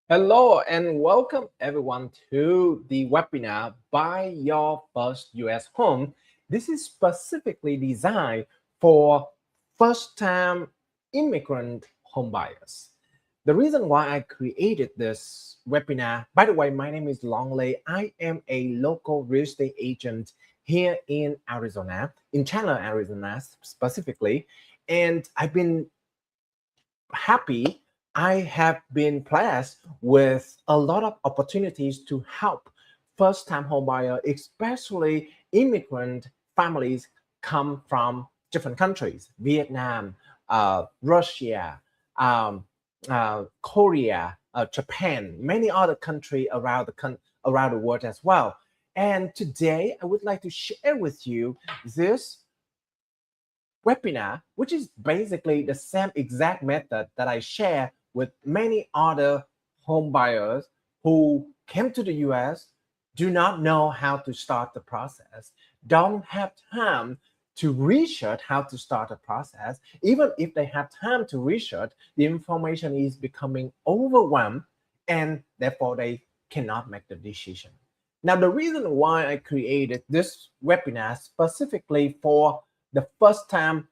Hello and welcome everyone to the webinar Buy Your First US Home. This is specifically designed for first time immigrant home buyers. The reason why I created this webinar, by the way, my name is Longley. I am a local real estate agent here in Arizona, in Chandler, Arizona specifically. And I've been happy. I have been blessed with a lot of opportunities to help first-time homebuyer, especially immigrant families come from different countries, Vietnam, Russia, Korea, Japan, many other countries around the world as well. And today I would like to share with you this webinar, which is basically the same exact method that I share with many other home buyers who came to the US, do not know how to start the process, don't have time to research how to start a process. Even if they have time to research, the information is becoming overwhelmed and therefore they cannot make the decision. Now, the reason why I created this webinar specifically for the first time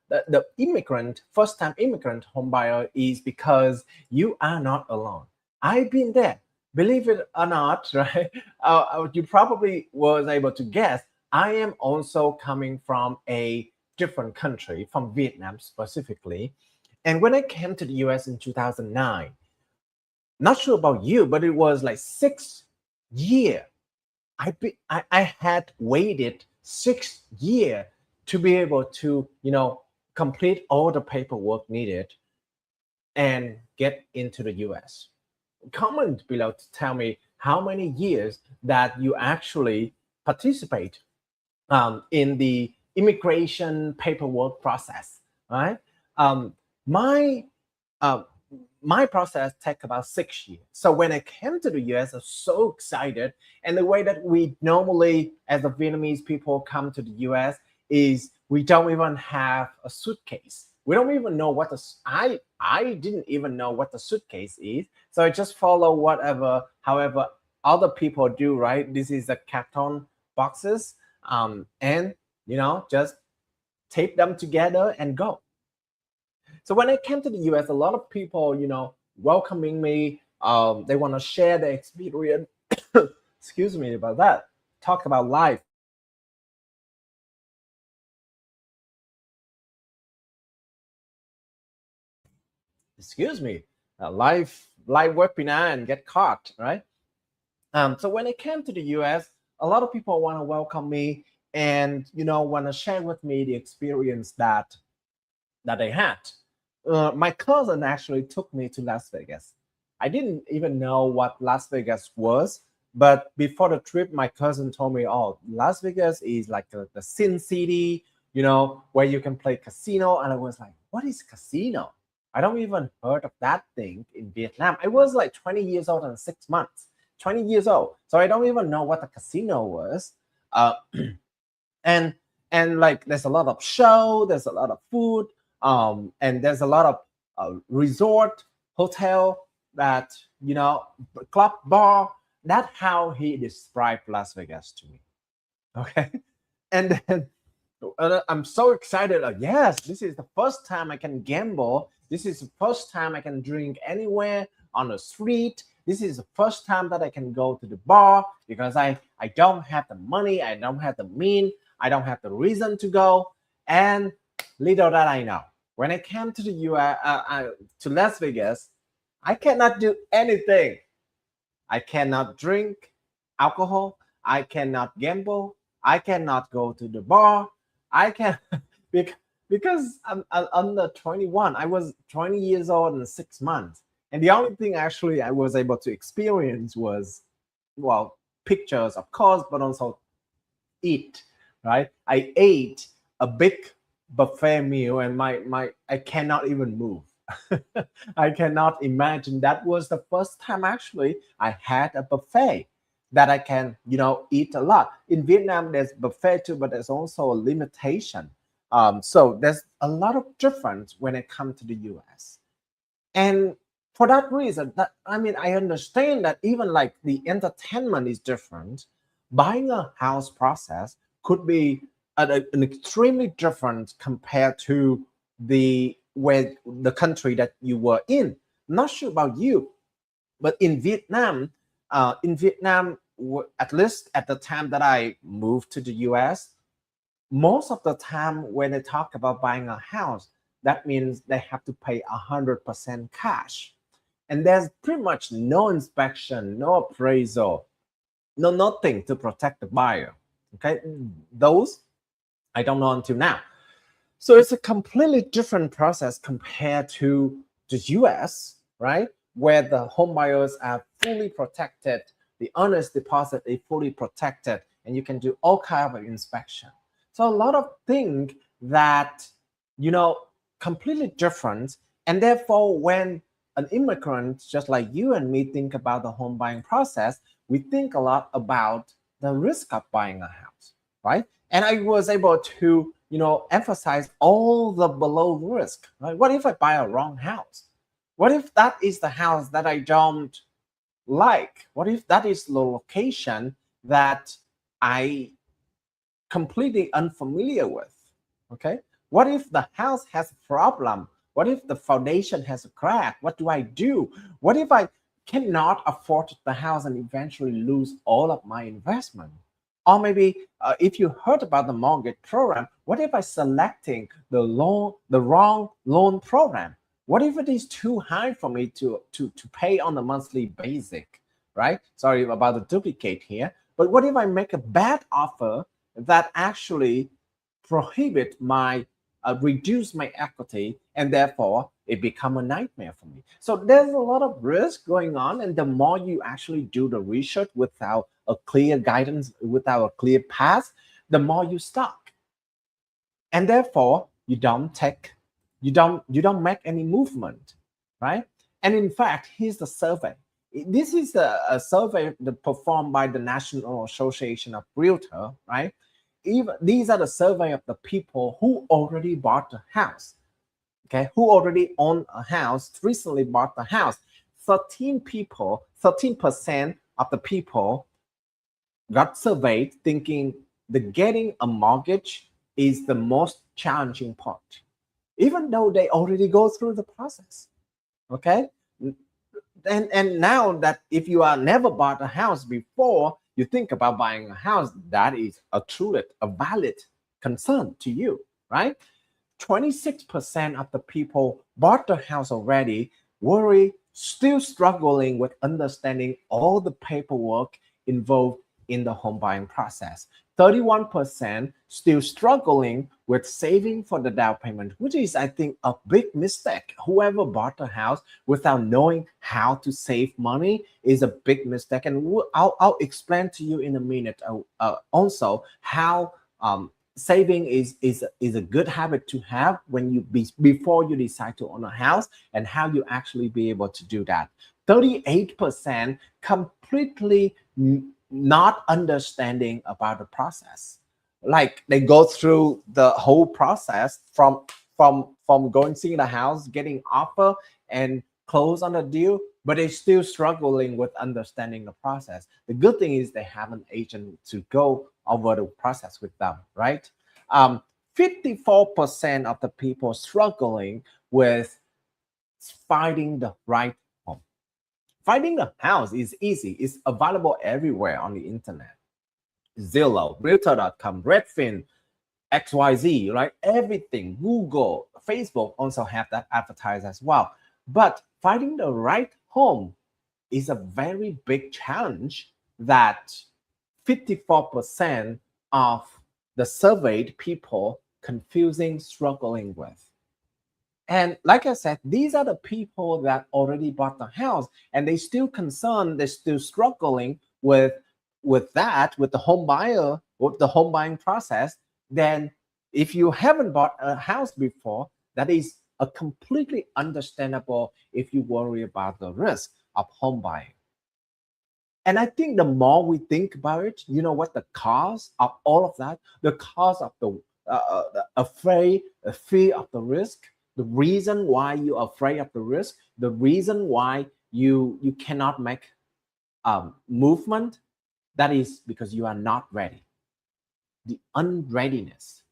immigrant home buyer is because you are not alone. I've been there. Believe it or not, right? You probably was able to guess. I am also coming from a different country, from Vietnam specifically. And when I came to the US in 2009, not sure about you, but it was like 6 years. I had waited 6 years to be able to, complete all the paperwork needed and get into the US. Comment below to tell me how many years that you actually participate in the immigration paperwork process, right? Um, my uh, my process took about 6 years. So when I came to the US, I was so excited. And the way that we normally, as the Vietnamese people, come to the US is we don't even have a suitcase. We don't even know what I didn't even know what the suitcase is. So I just follow however other people do, right? This is the carton boxes, and just tape them together and go. So when I came to the US, a lot of people, welcoming me. They want to share their experience. Excuse me about that. Talk about life. Excuse me. Live webinar and get caught, right? So when I came to the US, a lot of people want to welcome me and want to share with me the experience that they had. My cousin actually took me to Las Vegas. I didn't even know what Las Vegas was, but before the trip, my cousin told me, "Oh, Las Vegas is like the Sin City, where you can play casino." And I was like, "What is casino?" I don't even heard of that thing in Vietnam. I was like 20 years old and 6 months. 20 years old, so I don't even know what a casino was. Uh, and like there's a lot of show, there's a lot of food, and there's a lot of resort, hotel, that club, bar. That's how he described Las Vegas to me. Okay. And then I'm so excited, like, yes, this is the first time I can gamble. This is the first time I can drink anywhere on the street. This is the first time that I can go to the bar because I don't have the money, I don't have the mean, I don't have the reason to go. And little that I know, when I came to the US, to Las Vegas, I cannot do anything. I cannot drink alcohol. I cannot gamble. I cannot go to the bar. I can because I'm under 21. I was 20 years old and 6 months. And the only thing actually I was able to experience was, well, pictures, of course, but also eat, right? I ate a big buffet meal and my I cannot even move. I cannot imagine. That was the first time actually I had a buffet that I can, eat a lot. In Vietnam, there's buffet too, but there's also a limitation. So there's a lot of difference when it comes to the US. And For that reason, that I mean, I understand that even like the entertainment is different. Buying a house process could be an extremely different compared to the where the country that you were in. Not sure about you, but in Vietnam, at least at the time that I moved to the US, most of the time when they talk about buying a house, that means they have to pay 100% cash. And there's pretty much no inspection, no appraisal, no nothing to protect the buyer. Okay, those I don't know until now. So it's a completely different process compared to the US, right? Where the home buyers are fully protected, the owner's deposit is fully protected, and you can do all kind of inspection. So a lot of things that, you know, completely different. And therefore, when an immigrant just like you and me think about the home buying process, we think a lot about the risk of buying a house, right? And I was able to, emphasize all the below risk, right? What if I buy a wrong house? What if that is the house that I don't like? What if that is the location that I completely unfamiliar with? Okay. What if the house has a problem? What if the foundation has a crack? What do I do? What if I cannot afford the house and eventually lose all of my investment? Or maybe if you heard about the mortgage program, what if I selecting the wrong loan program? What if it is too high for me to pay on a monthly basic, right? Sorry about the duplicate here. But what if I make a bad offer that actually prohibit my reduce my equity, and therefore it become a nightmare for me? So there's a lot of risk going on, and the more you actually do the research without a clear guidance, without a clear path, the more you stuck, and therefore you don't make any movement, right? And in fact, here's the survey. This is a survey performed by the National Association of Realtor, right? Even these are the survey of the people who already bought a house, okay, who already own a house, recently bought the house. 13% of the people got surveyed thinking the getting a mortgage is the most challenging part, even though they already go through the process. Okay. And now that if you are never bought a house before, you think about buying a house, that is a truly a valid concern to you, right? 26% of the people bought the house already, worry, still struggling with understanding all the paperwork involved in the home buying process. 31% still struggling with saving for the down payment, which is, I think, a big mistake. Whoever bought a house without knowing how to save money is a big mistake. And I'll explain to you in a minute also how saving is a good habit to have when before you decide to own a house, and how you actually be able to do that. 38% completely not understanding about the process. Like they go through the whole process from going seeing the house, getting offer, and close on the deal, but they're still struggling with understanding the process. The good thing is they have an agent to go over the process with them, right? 54% of the people struggling with finding the right home. Finding a house is easy. It's available everywhere on the internet. Zillow, Realtor.com, Redfin, XYZ, right? Everything. Google, Facebook also have that advertised as well. But finding the right home is a very big challenge that 54% of the surveyed people confusing, struggling with. And like I said, these are the people that already bought the house, and they still concerned, they're still struggling with that, with the home buyer, with the home buying process. Then if you haven't bought a house before, that is a completely understandable if you worry about the risk of home buying. And I think the more we think about it, you know what the cause of all of that, the cause of the fear of the risk, The reason why you are afraid of the risk, the reason why you cannot make movement, that is because you are not ready. The unreadiness,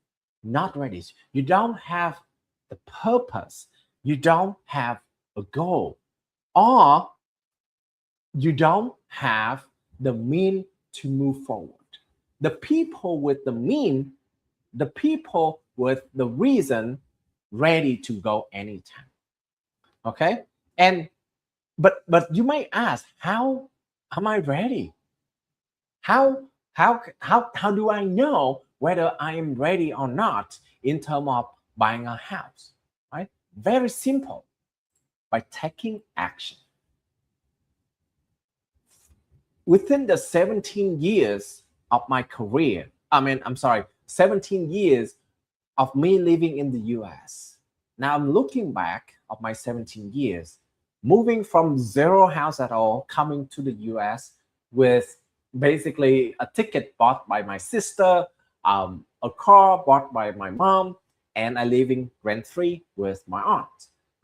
not ready. You don't have the purpose. You don't have a goal, or you don't have the mean to move forward. The people with the mean, the people with the reason, ready to go anytime. Okay, and but you might ask, how am I ready? How do I know whether I am ready or not in terms of buying a house? Right? Very simple. By taking action. Within the 17 years of my career, 17 years of me living in the US. Now I'm looking back of my 17 years, moving from zero house at all, coming to the US with basically a ticket bought by my sister, a car bought by my mom, and I living rent-free with my aunt.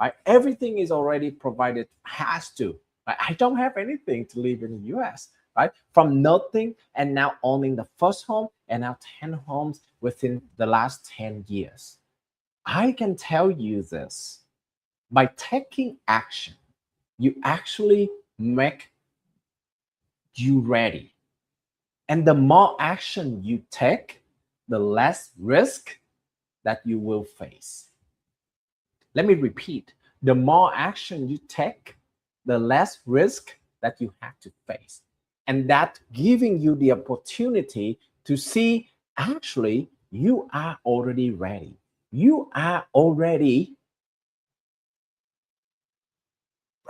Right? Everything is already provided, has to. Right? I don't have anything to live in the US. Right? From nothing and now owning the first home and now 10 homes within the last 10 years. I can tell you this, by taking action, you actually make you ready. And the more action you take, the less risk that you will face. Let me repeat, the more action you take, the less risk that you have to face. And that giving you the opportunity to see, actually, you are already ready. You are already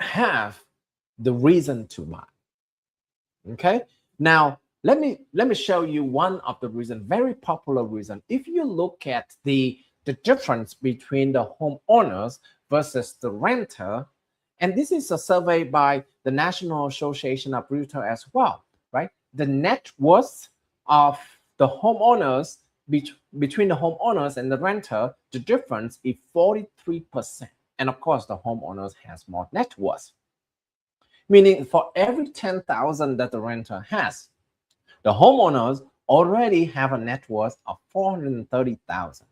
have the reason to buy. Okay. Now let me show you one of the reason, very popular reason. If you look at the difference between the homeowners versus the renter, and this is a survey by the National Association of Realtors as well, right? The net worth of the homeowners between the homeowners and the renter, the difference is 43%. And of course, the homeowners has more net worth. Meaning for every 10,000 that the renter has, the homeowners already have a net worth of 430,000.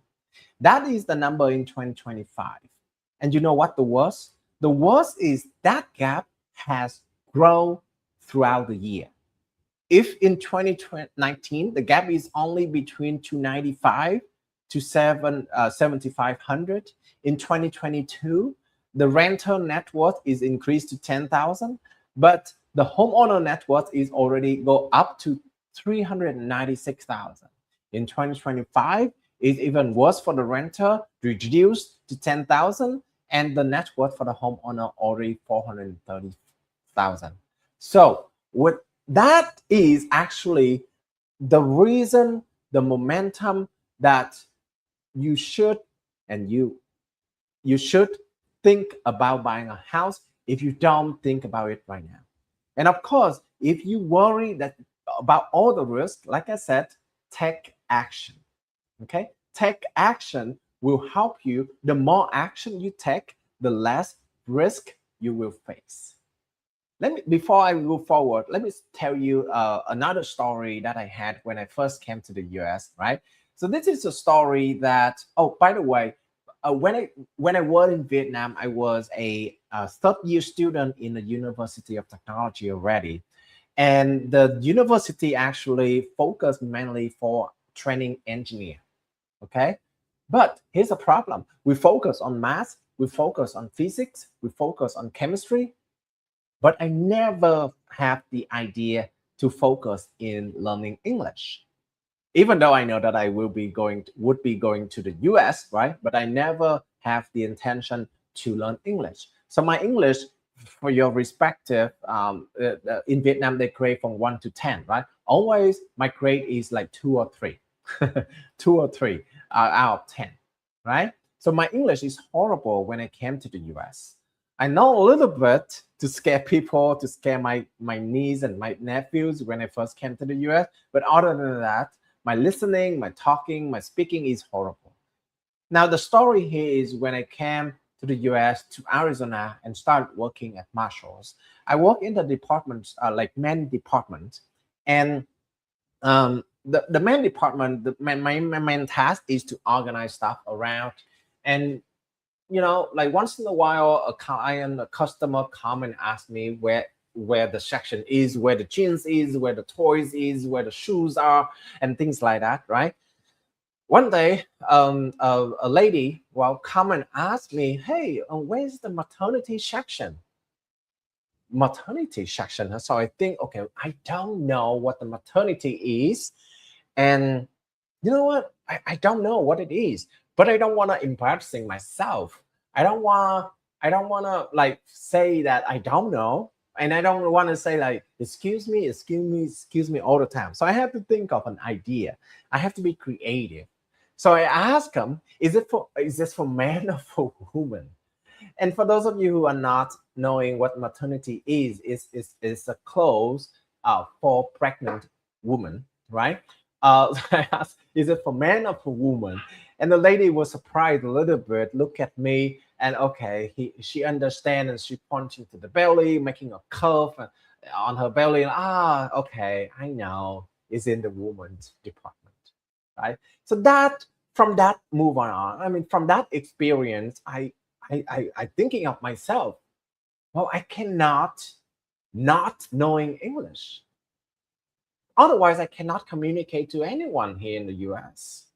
That is the number in 2025. And you know what the worst? The worst is that gap has grown throughout the year. If in 2019, the gap is only between 295 to 7,500, in 2022, the rental net worth is increased to 10,000, but the homeowner net worth is already go up to 396,000. In 2025, it's even worse for the renter, reduced to 10,000, and the net worth for the homeowner already 430,000. So with that is actually the reason, the momentum that you should and you should think about buying a house if you don't think about it right now. And of course, if you worry that about all the risks, like I said, take action. Okay, take action will help you. The more action you take, the less risk you will face. Before I move forward, let me tell you another story that I had when I first came to the US, right? So this is a story that, oh, by the way, when I was in Vietnam, I was a third-year student in the University of Technology already. And the university actually focused mainly for training engineer, okay? But here's the problem. We focus on math, we focus on physics, we focus on chemistry, but I never had the idea to focus in learning English. Even though I know that I would be going to the US, right? But I never have the intention to learn English. So my English, for your respective, in Vietnam, they grade from 1 to 10, right? Always my grade is like 2 or 3, 2 or 3 out of 10, right? So my English is horrible when I came to the US. I know a little bit to scare people, to scare my niece and my nephews when I first came to the US. But other than that, my listening, my talking, my speaking is horrible. Now, the story here is when I came to the US, to Arizona, and started working at Marshalls. I work in the departments, like men department. And the main department, my main task is to organize stuff around. And like once in a while, a client, a customer come and ask me where the section is, where the jeans is, where the toys is, where the shoes are, and things like that, right? One day, a lady will come and ask me, "Hey, where's the maternity section?" Maternity section. So I think, okay, I don't know what the maternity is, and you know what? I don't know what it is, but I don't want to embarrassing myself. I don't want I don't want to like say that I don't know, and I don't want to say like excuse me, excuse me, excuse me all the time. So I have to think of an idea. I have to be creative. So I ask them, is this for man or for woman? And for those of you who are not knowing what maternity is a clothes for pregnant woman, right? I asked, is it for man or for woman? And the lady was surprised a little bit, look at me, and okay, she understand, and she pointing to the belly, making a curve on her belly. Okay, I know, it's in the woman's department, right? So that from that move on, I mean, from that experience, I thinking of myself, well, I cannot not knowing English. Otherwise, I cannot communicate to anyone here in the US,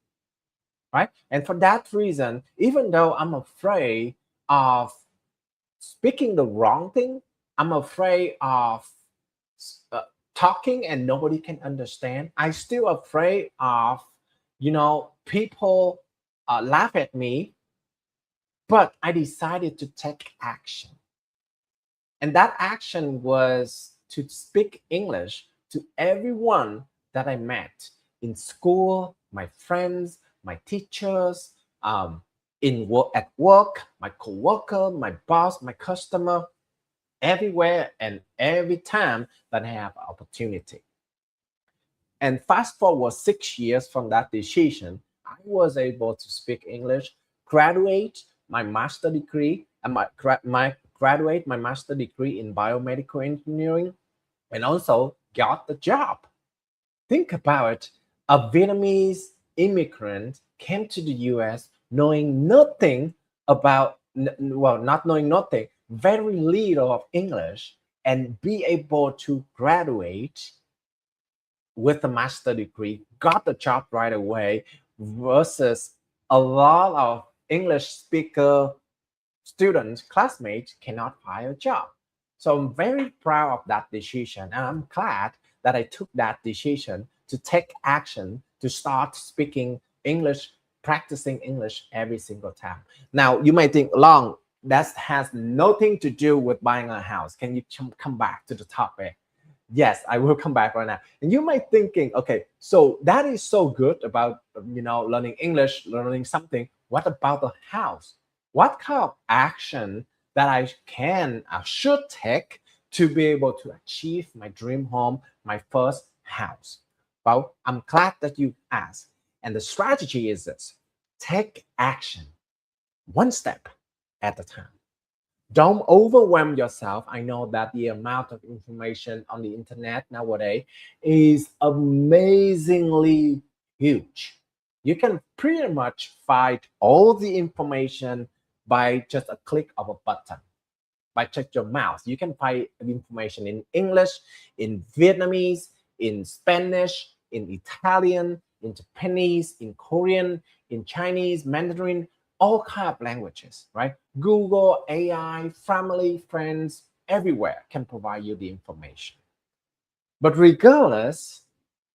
right? And for that reason, even though I'm afraid of speaking the wrong thing, I'm afraid of uh, talking and nobody can understand. I still afraid of, people laugh at me, but I decided to take action. And that action was to speak English to everyone that I met in school, my friends, my teachers, in work at work, my coworker, my boss, my customer, everywhere and every time that I have opportunity. And fast forward 6 years from that decision, I was able to speak English, graduate my master degree, and my graduate my master degree in biomedical engineering, and also got the job. Think about it. A Vietnamese immigrant came to the US knowing nothing about, well, not knowing nothing, very little of English, and be able to graduate with a master degree, got the job right away, versus a lot of English speaker students, classmates cannot find a job. So I'm very proud of that decision. And I'm glad that I took that decision to take action to start speaking English, practicing English every single time. Now, you may think, Long, that has nothing to do with buying a house. Can you come back to the topic? Yes, I will come back right now. And you might thinking, okay, so that is so good about learning English, learning something. What about the house? What kind of action that I should take to be able to achieve my dream home, my first house? Well, I'm glad that you asked. And the strategy is this: take action, one step at a time. Don't overwhelm yourself. I know that the amount of information on the internet nowadays is amazingly huge. You can pretty much find all the information by just a click of a button. By just your mouse, you can find information in English, in Vietnamese, in Spanish, in Italian, in Japanese, in Korean, in Chinese, Mandarin, all kind of languages, right? Google, AI, family, friends, everywhere can provide you the information. But regardless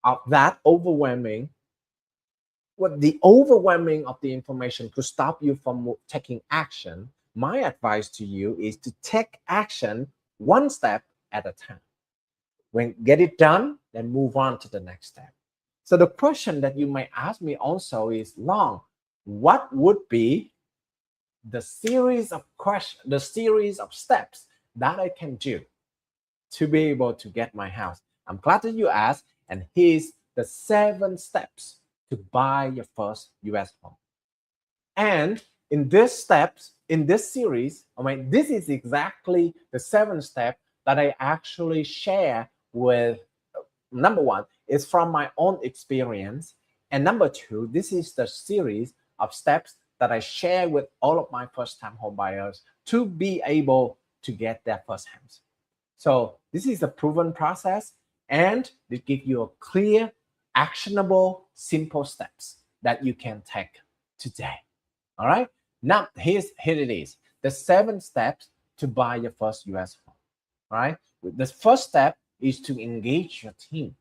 of that overwhelming, what the overwhelming of the information could stop you from taking action, my advice to you is to take action one step at a time. When get it done, then move on to the next step. So the question that you might ask me also is, Long, what would be the series of questions, the series of steps that I can do to be able to get my house? I'm glad that you asked, and here's the 7 steps to buy your first US home. And in this series, I mean, this is exactly the 7 step that I actually share with. Number one is from my own experience, and number two, this is the series of steps that I share with all of my first-time home buyers to be able to get their first house. So this is a proven process, and they give you a clear, actionable, simple steps that you can take today. All right. Now here it is. The 7 steps to buy your first US home. All right. The first step is to engage your team.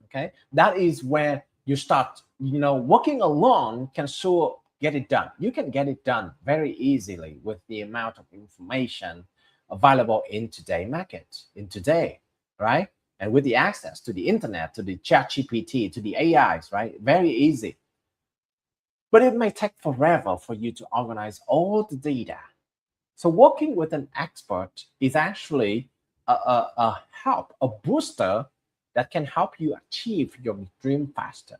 Okay. That is where you start, working alone can sure get it done. You can get it done very easily with the amount of information available in today's market, in today, right? And with the access to the internet, to the chat GPT, to the AIs, right? Very easy. But it may take forever for you to organize all the data. So working with an expert is actually a help, a booster that can help you achieve your dream faster.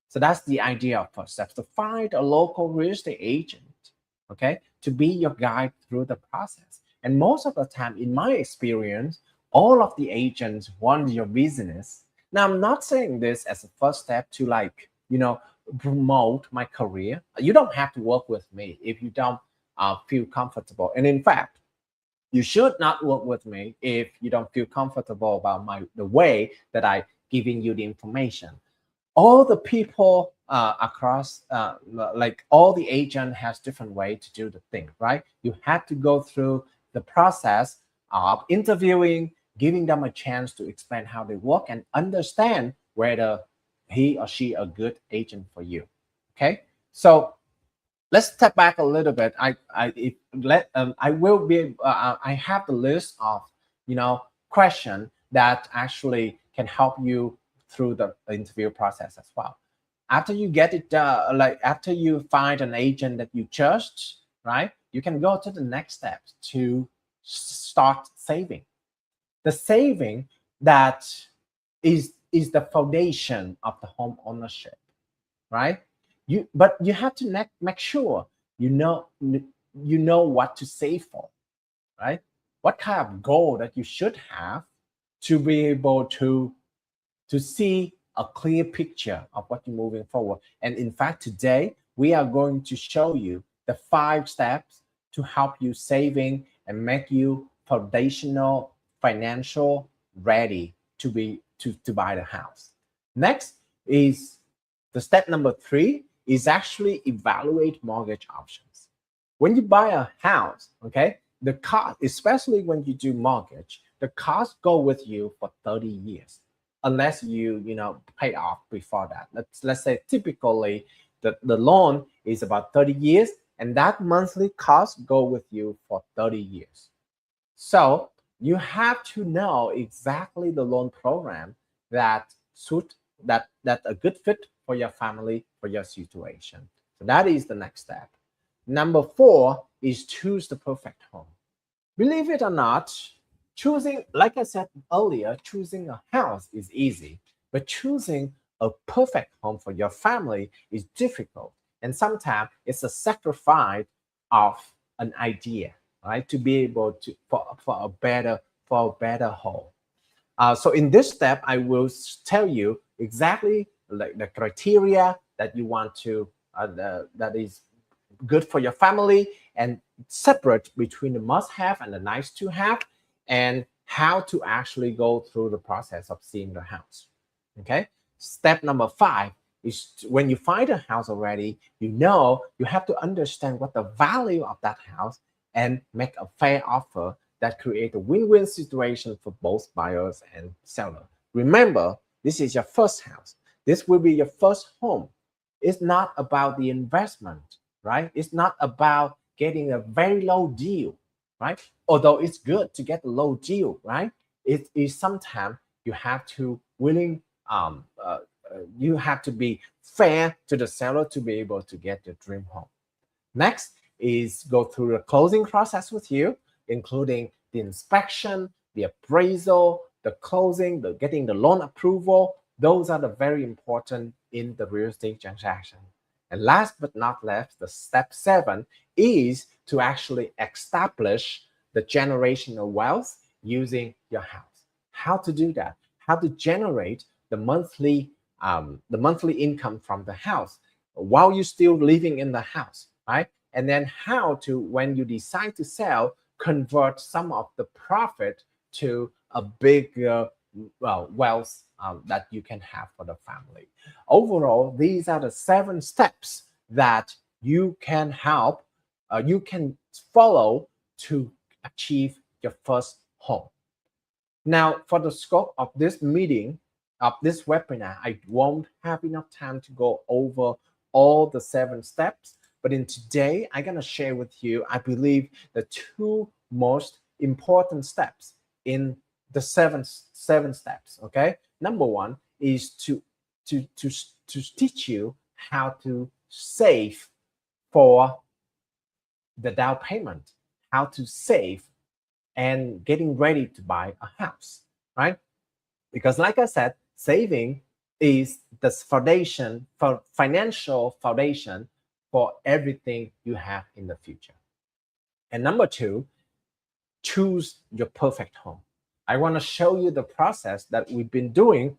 So that's the idea of first steps, to find a local real estate agent, okay, to be your guide through the process. And most of the time, in my experience, all of the agents want your business. Now, I'm not saying this as a first step to promote my career. You don't have to work with me if you don't feel comfortable. And in fact, you should not work with me if you don't feel comfortable about the way that I giving you the information. All the people across, like all the agent has different way to do the thing, right? You have to go through the process of interviewing, giving them a chance to explain how they work and understand whether he or she a good agent for you. Okay, so let's step back a little bit. I will be I have the list of question that actually can help you through the interview process as well. After you get it after you find an agent that you trust, right, you can go to the next step to start saving. The saving that is the foundation of the home ownership, right? But you have to make sure you know what to save for, right? What kind of goal that you should have to be able to see a clear picture of what you're moving forward. And in fact, today we are going to show you the 5 steps to help you saving and make you foundational, financial ready to buy the house. Next is the step number 3 is actually evaluate mortgage options. When you buy a house, okay, the cost, especially when you do mortgage, the cost go with you for 30 years, unless you pay off before that. Let's say typically the loan is about 30 years, and that monthly cost go with you for 30 years. So you have to know exactly the loan program that a good fit for your family, for your situation. So that is the next step. Number 4 is choose the perfect home. Believe it or not, choosing, like I said earlier, choosing a house is easy, but choosing a perfect home for your family is difficult. And sometimes it's a sacrifice of an idea, right? To be able to for a better home. So in this step, I will tell you exactly like the criteria that you want to that is good for your family, and separate between the must-have and the nice-to-have, and how to actually go through the process of seeing the house. Okay. Step number 5 is when you find a house already, you have to understand what the value of that house and make a fair offer that create a win-win situation for both buyers and seller. Remember, this is your first house. This will be your first home. It's not about the investment, right? It's not about getting a very low deal, right? Although it's good to get a low deal, right? It is sometimes you have to you have to be fair to the seller to be able to get your dream home. Next is go through the closing process with you, including the inspection, the appraisal, the closing, the getting the loan approval. Those are the very important in the real estate transaction. And last but not least, the step 7 is to actually establish the generational wealth using your house. How to do that? How to generate the monthly income from the house while you're still living in the house, right? And then how to, when you decide to sell, convert some of the profit to a bigger wealth that you can have for the family. Overall, these are the 7 steps that you can you can follow to achieve your first home. Now, for the scope of this meeting, of this webinar, I won't have enough time to go over all the 7 steps. But in today, I'm going to share with you, I believe, the 2 most important steps in the seven steps. Okay. Number 1 is to teach you how to save for the down payment, how to save and getting ready to buy a house, right? Because like I said, saving is the foundation for financial foundation for everything you have in the future. And number 2, choose your perfect home. I want to show you the process that we've been doing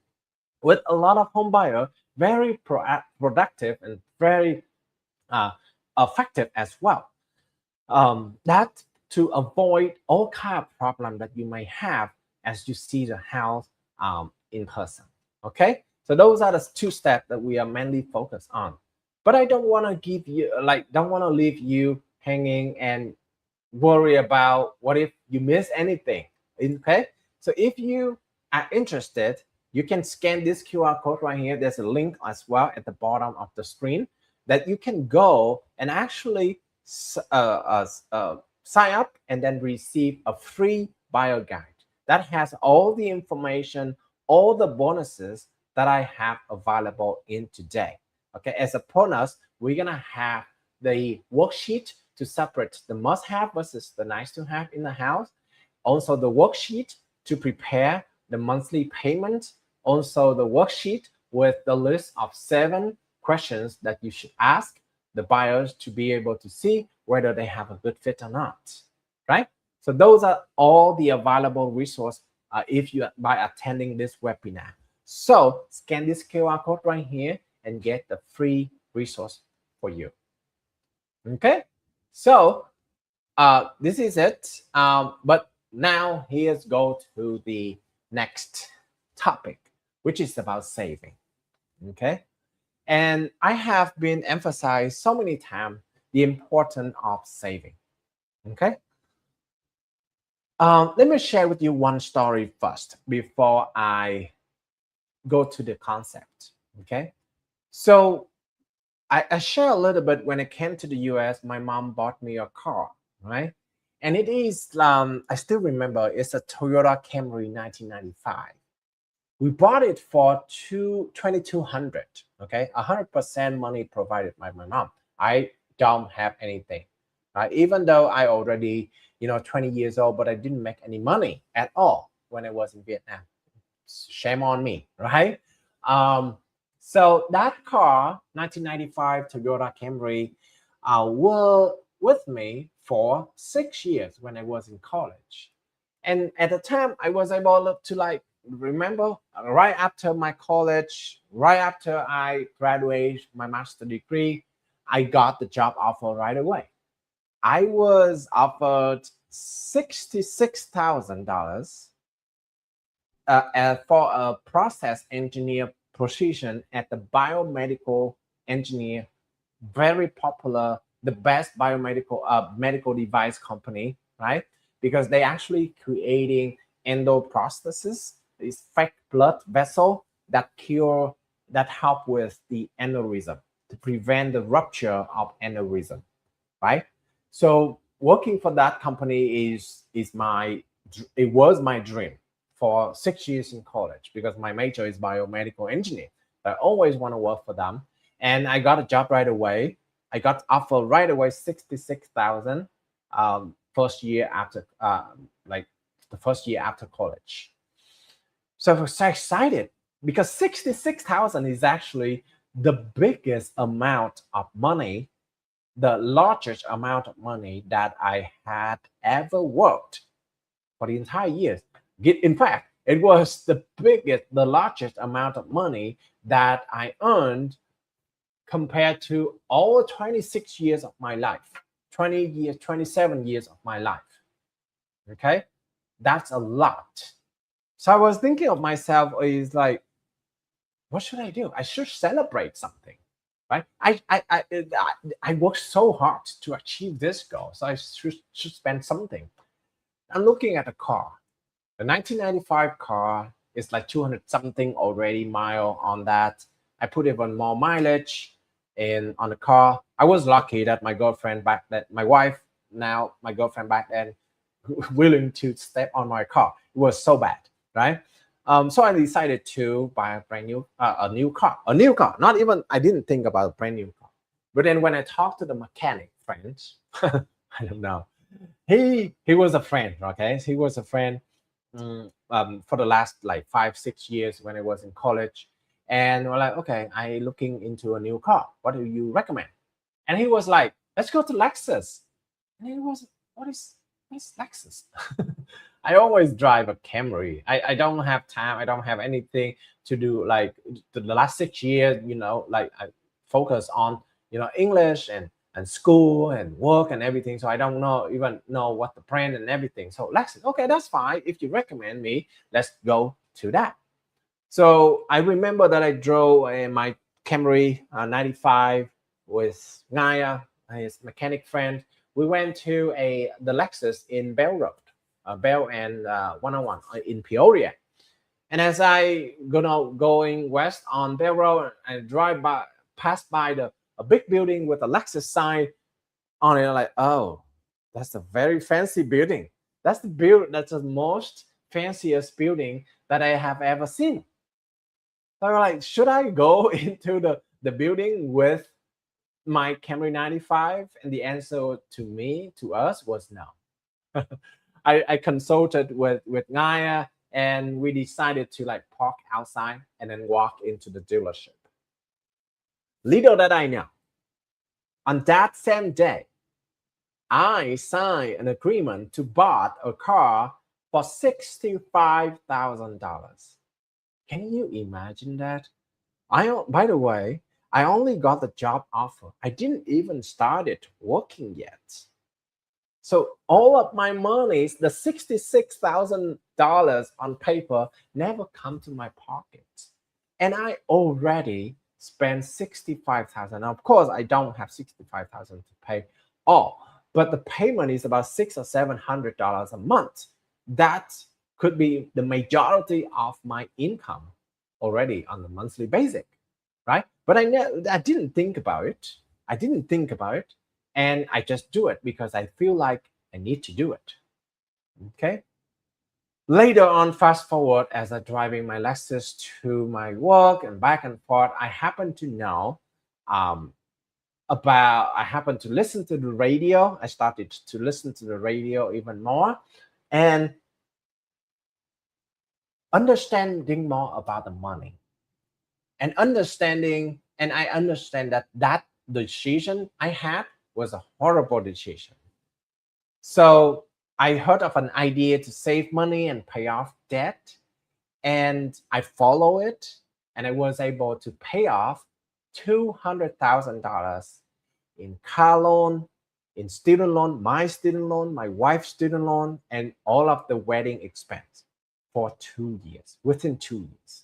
with a lot of home buyer, very productive and very effective as well. That to avoid all kind of problem that you may have as you see the house in person. Okay, so those are the 2 steps that we are mainly focused on. But I don't want to give you don't want to leave you hanging and worry about what if you miss anything. Okay, so if you are interested, you can scan this QR code right here. There's a link as well at the bottom of the screen that you can go and actually sign up and then receive a free buyer guide that has all the information, all the bonuses that I have available in today. Okay, as a bonus, we're gonna have the worksheet to separate the must-have versus the nice-to-have in the house. Also, the worksheet to prepare the monthly payment. Also, the worksheet with the list of 7 questions that you should ask the buyers to be able to see whether they have a good fit or not, right? So those are all the available resources if you by attending this webinar. So scan this QR code right here and get the free resource for you. Okay, so this is it. But now here's go to the next topic, which is about saving. Okay, and I have been emphasized so many times the importance of saving. Okay, let me share with you one story first before I go to the concept. Okay, so I share a little bit. When I came to the US, my mom bought me a car, right? And it is, I still remember, it's a Toyota Camry 1995. We bought it for $2,200, okay? 100% money provided by my mom. I don't have anything, right? Even though I already, 20 years old, but I didn't make any money at all when I was in Vietnam. Shame on me, right? So that car, 1995 Toyota Camry, were with me for 6 years when I was in college. And at the time, I was able to remember right after my college, right after I graduated my master's degree, I got the job offer right away. I was offered $66,000 for a process engineer position at the biomedical engineer, very popular, the best biomedical medical device company, right? Because they actually creating endoprosthesis, this fake blood vessel that help with the aneurysm, to prevent the rupture of aneurysm, right? So working for that company it was my dream for 6 years in college, because my major is biomedical engineer. I always want to work for them, and I got a job right away. I got offered right away 66,000 first year after the first year after college. So I was so excited because 66,000 is actually the biggest amount of money, the largest amount of money that I had ever worked for the entire years. In fact, it was the largest amount of money that I earned compared to all 26 years of my life, 20 years, 27 years of my life. Okay, that's a lot. So I was thinking of myself is like, what should I do? I should celebrate something, right? I worked so hard to achieve this goal, so I should spend something. I'm looking at a car. The 1995 car is like 200 something already mile on that. I put even more mileage in on the car. I was lucky that my girlfriend back then, my wife now, my girlfriend back then, willing to step on my car. It was so bad, right? So I decided to buy a brand new, a new car. Not even I didn't think about a brand new car. But then when I talked to the mechanic friends, I don't know, he was a friend. Okay, he was a friend for the last like 5 6 years when I was in college, and we're like, okay, I looking into a new car. What do you recommend? And he was like, let's go to Lexus. And he was, what is Lexus? I always drive a Camry. I don't have time. I don't have anything to do. Like the last 6 years, like I focus on English and school and work and everything. So I don't even know what the brand and everything. So Lexus, okay, that's fine. If you recommend me, let's go to that. So I remember that I drove my Camry 95 with Naya, his mechanic friend. We went to the Lexus in Bell Road, Bell and 101 in Peoria. And as I going west on Bell Road, I pass by a big building with a Lexus sign on it. Like, oh, that's a very fancy building. That's the most fanciest building that I have ever seen. So I'm like, should I go into the building with my Camry 95? And the answer to us was no. I consulted with Naya, and we decided to like park outside and then walk into the dealership. Little that I know, on that same day, I signed an agreement to buy a car for $65,000. Can you imagine that? By the way, I only got the job offer. I didn't even started working yet. So all of my money, the $66,000 on paper, never come to my pocket, and I already spent 65,000. Of course, I don't have 65,000 to pay all, but the payment is about $600 or $700 a month. That could be the majority of my income already on the monthly basic, right? But I didn't think about it. I didn't think about it, and I just do it because I feel like I need to do it. Okay. Later on, fast forward as I'm driving my Lexus to my work and back and forth, I happen to know um, I happen to listen to the radio. I started to listen to the radio even more and understanding more about the money and I understand that decision I had was a horrible decision. So I heard of an idea to save money and pay off debt, and I follow it, and I was able to pay off $200,000 in car loan, in student loan, my wife's student loan, and all of the wedding expense for 2 years, within 2 years.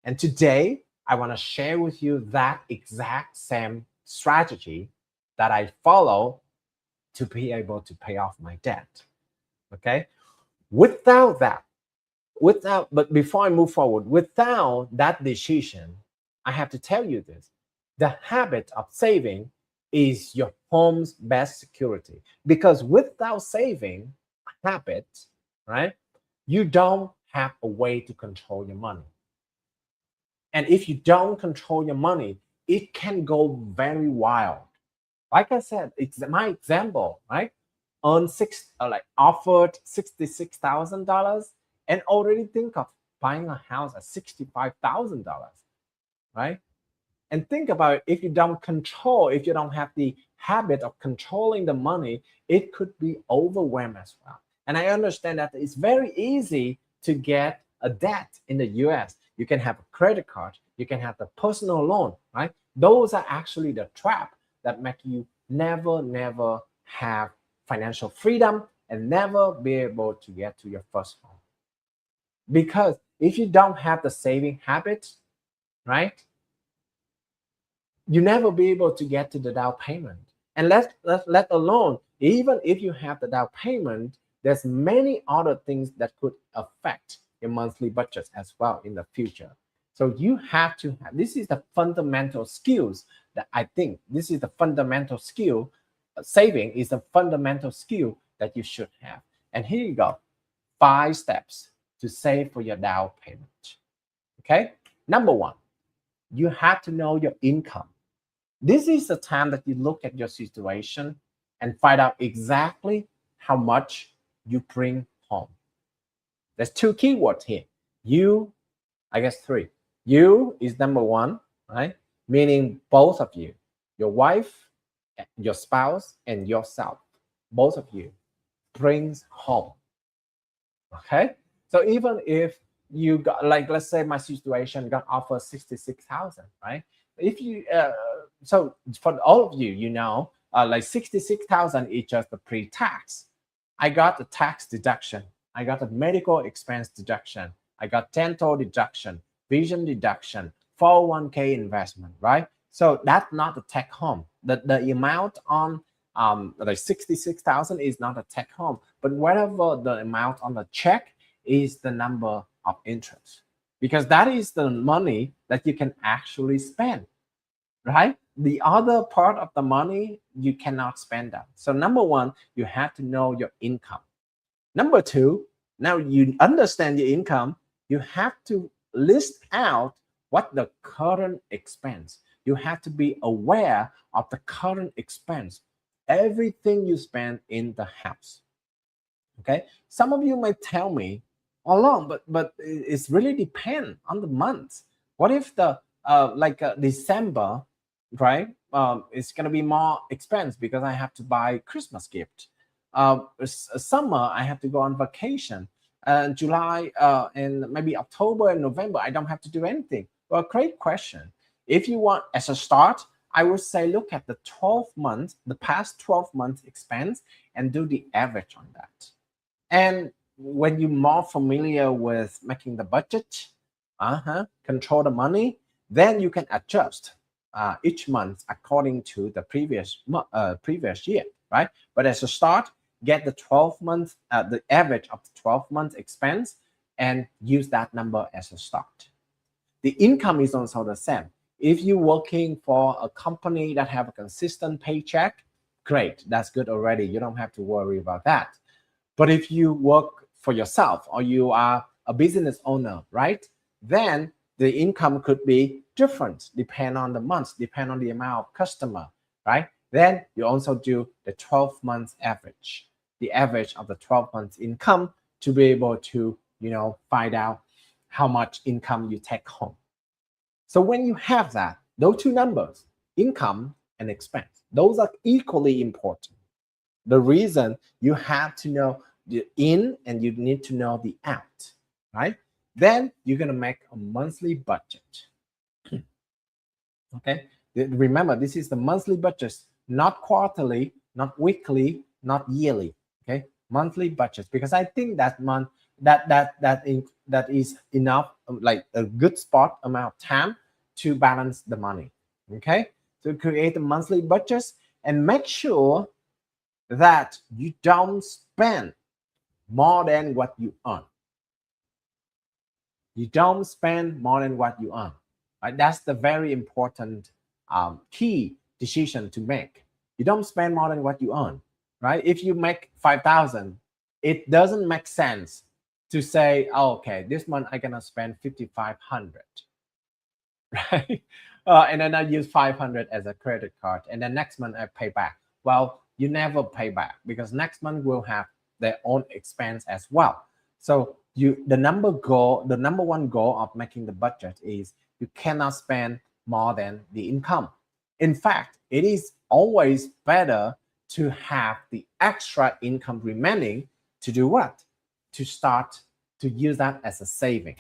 And today, I want to share with you that exact same strategy that I follow to be able to pay off my debt. Okay. Without that, but before I move forward, without that decision, I have to tell you this: the habit of saving is your home's best security. Because without saving habit, right, you don't have a way to control your money. And if you don't control your money, it can go very wild. Like I said, it's my example, right? Like offered $66,000 and already think of buying a house at $65,000, right? And think about it, if you don't control, if you don't have the habit of controlling the money, it could be overwhelmed as well. And I understand that it's very easy to get a debt in the US. You can have a credit card, you can have the personal loan, right? Those are actually the trap that make you never have financial freedom and never be able to get to your first home. Because if you don't have the saving habit, right, you never be able to get to the down payment. And let alone, even if you have the down payment, there's many other things that could affect your monthly budget as well in the future. So you have to have, this is the fundamental skills that I think this is the fundamental skill. Saving is a fundamental skill that you should have. And here you go, 5 steps to save for your down payment. Okay, number 1, you have to know your income. This is the time that you look at your situation and find out exactly how much you bring home. There's 2 keywords here. You, I guess 3. You is number 1, right? Meaning both of you, your wife, your spouse, and yourself, both of you brings home. Okay, so even if you got, like, let's say my situation got offered 66,000, right? If you so for all of you, you know, like 66,000 is just the pre-tax. I got the tax deduction, I got the medical expense deduction, I got dental deduction, vision deduction, 401k investment, right? So that's not the take home. The amount on like 66,000 is not a take home, but whatever the amount on the check is the number of interest, because that is the money that you can actually spend, right? The other part of the money you cannot spend that. So number 1, you have to know your income. Number 2, now you understand your income, you have to list out what the current expense. You have to be aware of the current expense, everything you spend in the house. Okay, some of you might tell me, "Oh, long, but it's really depend on the month. What if the December, right? It's gonna be more expense because I have to buy Christmas gift. Summer, I have to go on vacation. July and maybe October and November, I don't have to do anything." Well, great question. If you want, as a start, I would say look at the 12 months, the past 12 months expense, and do the average on that. And when you're more familiar with making the budget, control the money, then you can adjust each month according to the previous year, right? But as a start, get the 12 months, the average of the 12 months expense, and use that number as a start. The income is also the same. If you're working for a company that have a consistent paycheck, great, that's good already. You don't have to worry about that. But if you work for yourself or you are a business owner, right, then the income could be different, depend on the months, depend on the amount of customer, right? Then you also do the 12 months average, the average of the 12 months income, to be able to, find out how much income you take home. So when you have that, those 2 numbers, income and expense, those are equally important. The reason you have to know the in and you need to know the out, right? Then you're going to make a monthly budget. Okay, remember, this is the monthly budget, not quarterly, not weekly, not yearly. Okay, monthly budget, because I think that month that is enough, like a good spot amount of time to balance the money. Okay, so create a monthly budget and make sure that you don't spend more than what you earn. You don't spend more than what you earn. Right? That's the very important key decision to make. You don't spend more than what you earn. Right? If you make 5,000, it doesn't make sense to say, oh, okay, this month I'm gonna spend 5,500, right? And then I use 500 as a credit card, and then next month I pay back. Well, you never pay back, because next month will have their own expense as well. So the number 1 goal of making the budget is you cannot spend more than the income. In fact, it is always better to have the extra income remaining to do what? To start to use that as a saving.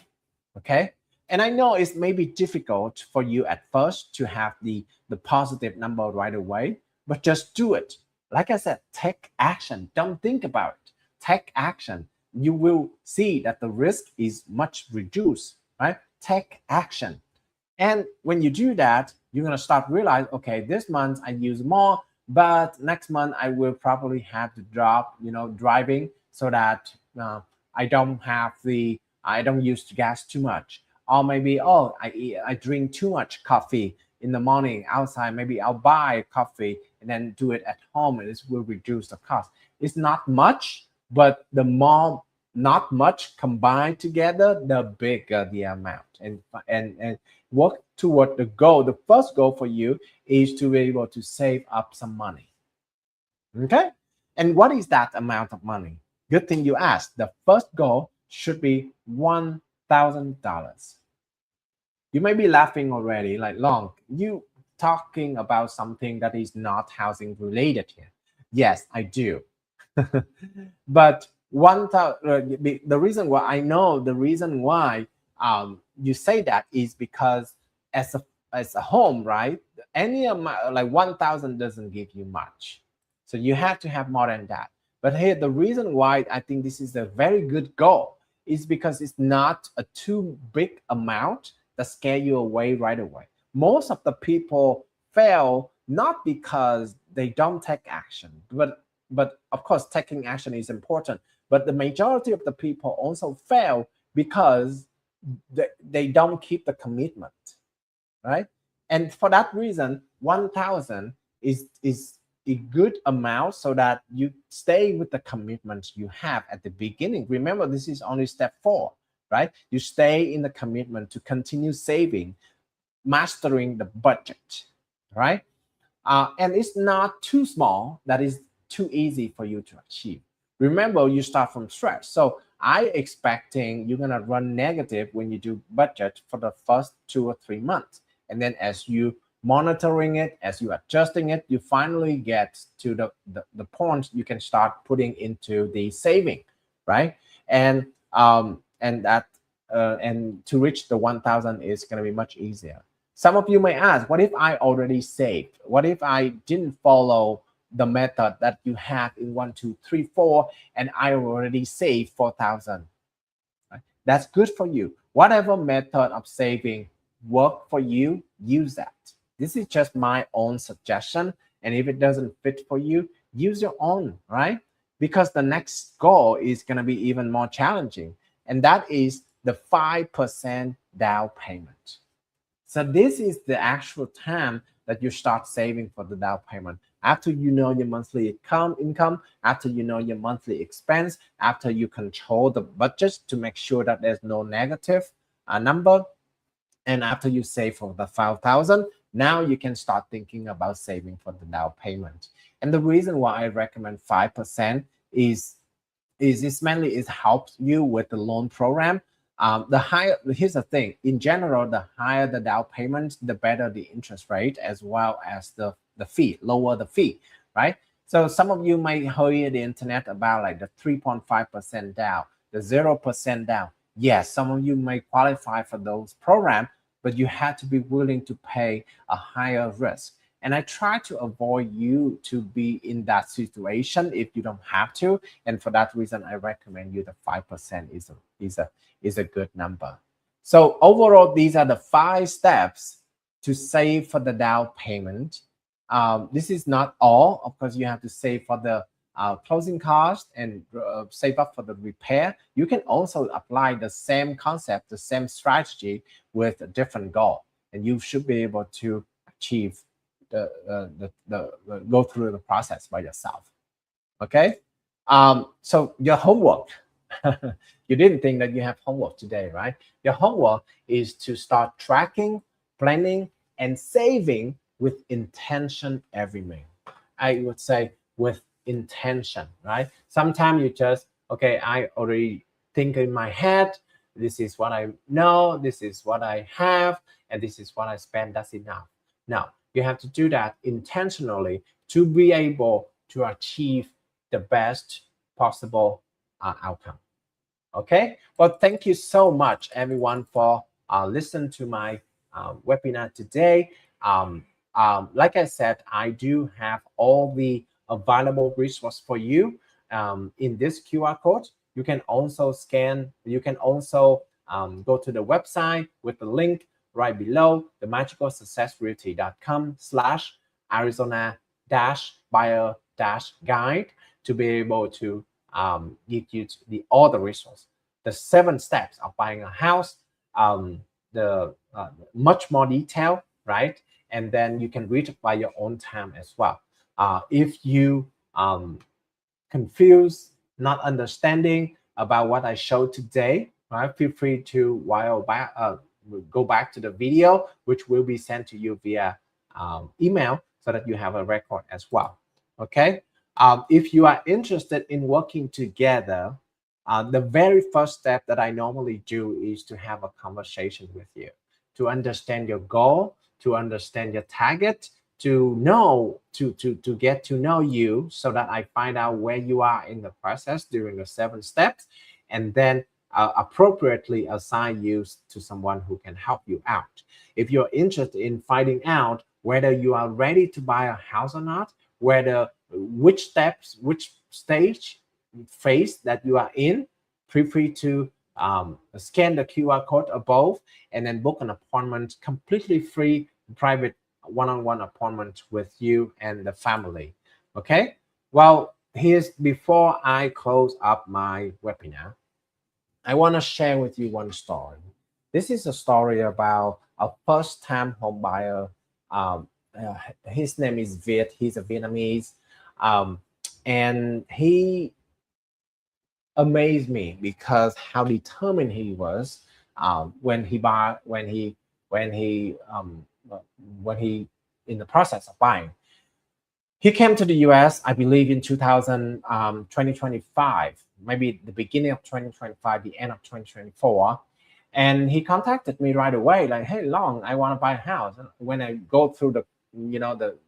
Okay. And I know it may be difficult for you at first to have the positive number right away, but just do it. Like I said, take action. Don't think about it. Take action. You will see that the risk is much reduced, right? Take action. And when you do that, you're going to start realize, okay, this month I use more, but next month I will probably have to drop, driving so that I don't use gas too much. Or maybe, oh, I drink too much coffee in the morning outside. Maybe I'll buy coffee and then do it at home, and this will reduce the cost. It's not much, but the more not much combined together, the bigger the amount. And work toward the goal. The first goal for you is to be able to save up some money. Okay? And what is that amount of money? Good thing you asked. The first goal should be $1,000. You may be laughing already, like, Long, you talking about something that is not housing related here. Yes, I do. But the reason why I know the reason why you say that is because as a home, right? Any amount like 1,000 doesn't give you much, so you have to have more than that. But here, the reason why I think this is a very good goal is because it's not a too big amount that scare you away right away. Most of the people fail not because they don't take action, but of course taking action is important. But the majority of the people also fail because they don't keep the commitment, right? And for that reason, 1,000 is a good amount so that you stay with the commitment you have at the beginning. Remember, this is only step 4, right? You stay in the commitment to continue saving, mastering the budget, right? And it's not too small that is too easy for you to achieve. Remember, you start from scratch. So I expecting you're gonna run negative when you do budget for the first 2 or 3 months. And then as you monitoring it, as you adjusting it, you finally get to the point you can start putting into the saving, right? And that and to reach the 1,000 is going to be much easier. Some of you may ask, what if I already saved? What if I didn't follow the method that you have in 1, 2, 3, 4, and I already saved 4,000? Right? That's good for you. Whatever method of saving work for you, use that. This is just my own suggestion. And if it doesn't fit for you, use your own, right? Because the next goal is going to be even more challenging. And that is the 5% down payment. So this is the actual time that you start saving for the down payment. After you know your monthly income, after you know your monthly expense, after you control the budget to make sure that there's no negative number, and after you save for the 5,000, now you can start thinking about saving for the down payment. And the reason why I recommend 5% is this mainly is helps you with the loan program. The higher, here's the thing, in general, the higher the down payment, the better the interest rate, as well as the fee, lower the fee, right? So some of you might hear the internet about like the 3.5% down, the 0% down. Yes, some of you may qualify for those programs, but you have to be willing to pay a higher risk. And I try to avoid you to be in that situation if you don't have to. And for that reason, I recommend you the 5% is a good number. So overall, these are the 5 steps to save for the down payment. This is not all. Of course, you have to save for the closing cost and save up for the repair. You can also apply the same concept, the same strategy with a different goal, and you should be able to achieve the go through the process by yourself. Okay. So your homework. You didn't think that you have homework today, right? Your homework is to start tracking, planning, and saving with intention every month. I would say with intention, right? Sometimes you just, okay, I already think in my head, this is what I know, this is what I have, and this is what I spend. That's enough. No, you have to do that intentionally to be able to achieve the best possible outcome. Okay, well, thank you so much, everyone, for listening to my webinar today. Like I said, I do have all the available resources for you in this QR code. You can also scan, you can also go to the website with the link right below, the magicalsuccessrealty.com/Arizona-buyer-guide to be able to give you all the resources, the 7 steps of buying a house, the much more detail, right? And then you can read it by your own time as well. If you confused, not understanding about what I showed today, right? Feel free to go back to the video, which will be sent to you via email so that you have a record as well. Okay. If you are interested in working together, the very first step that I normally do is to have a conversation with you, to understand your goal, to understand your target, to get to know you, so that I find out where you are in the process during the 7 steps, and then appropriately assign you to someone who can help you out. If you're interested in finding out whether you are ready to buy a house or not, which steps, which stage, phase that you are in, feel free to scan the QR code above and then book an appointment, completely free, private one-on-one appointment with you and the family. Okay, well, before I close up my webinar, I want to share with you one story. This is a story about a first-time home buyer. His name is Viet. He's a Vietnamese, and he amazed me because how determined he was when he in the process of buying. He came to the US, I believe, in 2025, maybe the beginning of 2025, the end of 2024. And he contacted me right away, like, hey, Long, I want to buy a house. And when I go through the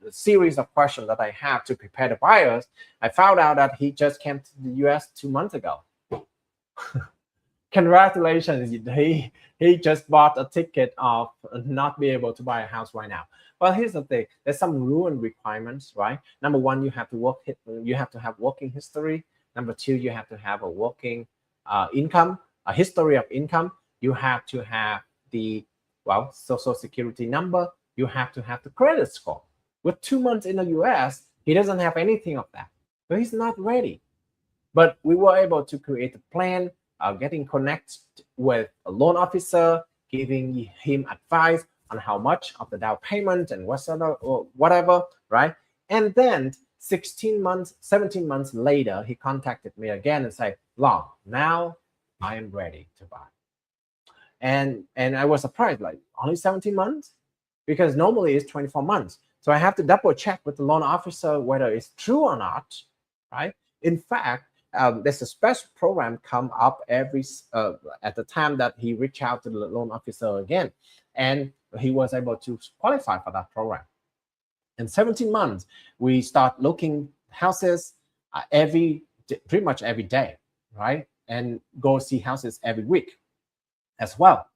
series of questions that I have to prepare the buyers, I found out that he just came to the US 2 months ago. Congratulations, he just bought a ticket of not be able to buy a house right now. Well, here's the thing: there's some rule and requirements, right? Number one, you have to have working history. Number two, you have to have a working income, a history of income. You have to have the social security number. You have to have the credit score. With 2 months in the US, he doesn't have anything of that, so he's not ready. But we were able to create a plan, getting connected with a loan officer, giving him advice on how much of the down payment and whatever, right? And then 17 months later, he contacted me again and said, Long, now I am ready to buy. And I was surprised, like, only 17 months? Because normally it's 24 months. So I have to double check with the loan officer whether it's true or not, right? In fact, there's a special program come up at the time that he reached out to the loan officer again, and he was able to qualify for that program. In 17 months, we start looking houses pretty much every day, right? And go see houses every week as well.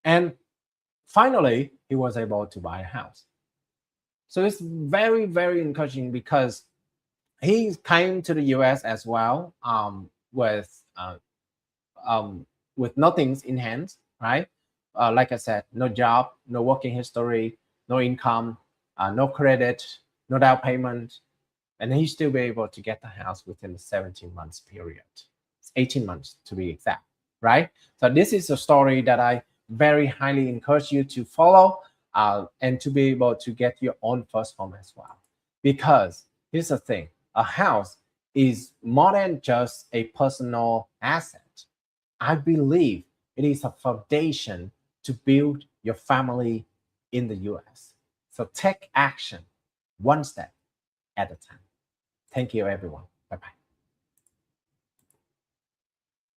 And finally, he was able to buy a house. So it's very, very encouraging because he came to the US as well with nothing in hand, right? Like I said, no job, no working history, no income, no credit, no down payment, and he still be able to get the house within the 17 months period. It's 18 months to be exact, right? So this is a story that I very highly encourage you to follow and to be able to get your own first home as well. Because here's the thing: a house is more than just a personal asset. I believe it is a foundation to build your family in the US. So take action one step at a time. Thank you, everyone. Bye-bye.